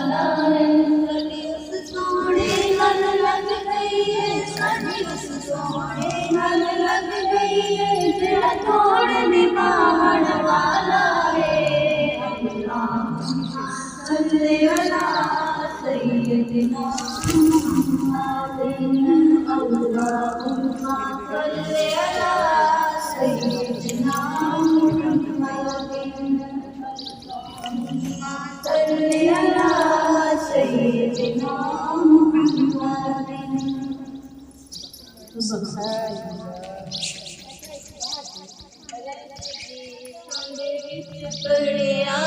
वाला है। साडी उस सोहणे नाल लग गई है, साडी उस सोहणे नाल लग गई है, जेड़ा तोड़ निभाण वाला है। सल्ले अला सय्यदिना मुहम्मदिन, अल्लाहुम्मा सल्ले अला सय्यदिना मुहम्मदिन, सल्ले अला सय्यदिना मुहम्मदिन। पढ़िया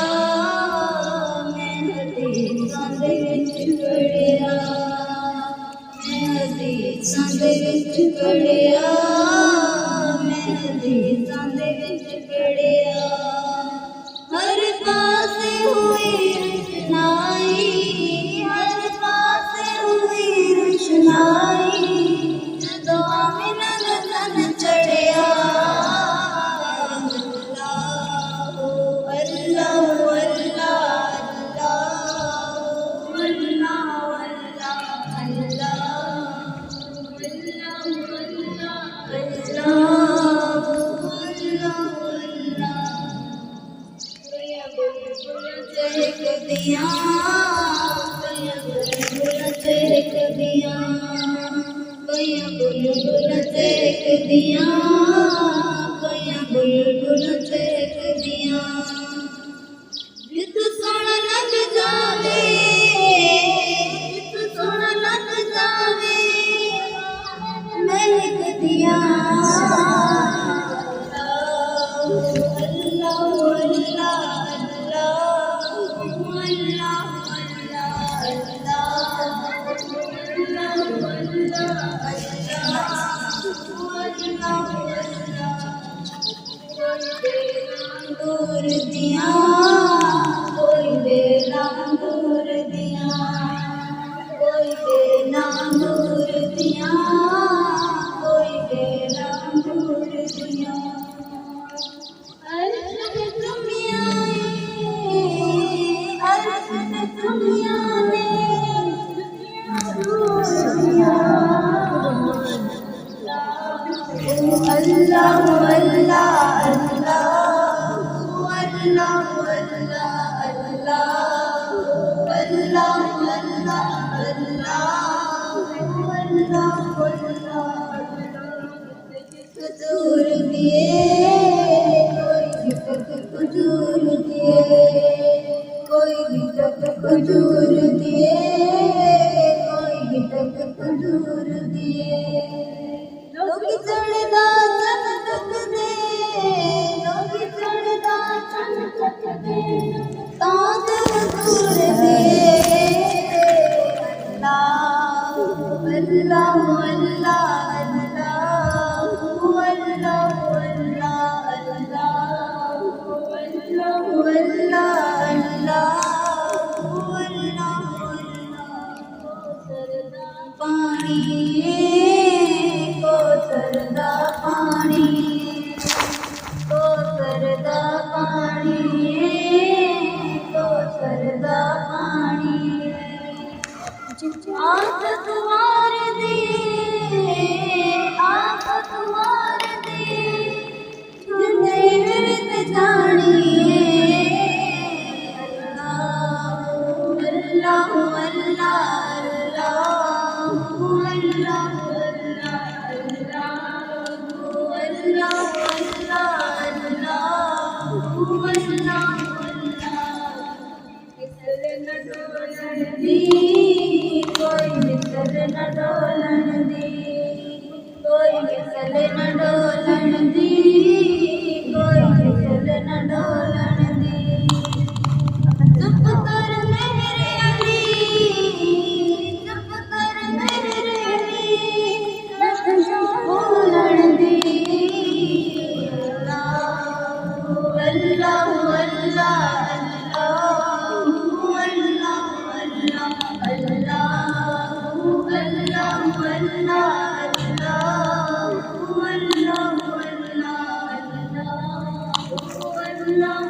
मैं हदीसां दे विच पढ़िया, मैं हदीसां दे विच पढ़िया, मैं हदीसां दे विच पढ़िया। हर पासे हुई रोशनाई, हर पासे हुई रोशनाई, जदों आमिना दा तन चढ़िया। जित सोहना लग जावे, जित सोहना लग जावे महक दिया। दूर दिया कोई बेला दूर दिया, कोई बेला दूर दिया, कोई बेला दूर दिया। अर्श पे तुम आए, अर्श पे तुम आए, अल्लाह अल्लाह कजूर दिए कोई कजूर दिए, कोई कजूर दिए, कोई कजूर दिए। लोग चढ़दा चमक दे, लोग चढ़दा चमक दे, ताज दूर दिए। अल्लाह अल्लाह पानी को सरदा पानी, को सरदा पानी, को सरदा पानी। आँख तुम्हार दी, आँख तुम्हार दी, जिंदे विरत जानिए। अल्लाह कोई मिसल न डोलन दी, कोई मिसल न डोलन दी, कोई मिसल न डोलन दी। चुप कर मेरे अली, चुप कर मेरे अली, बोलन दी। अल्लाह Allah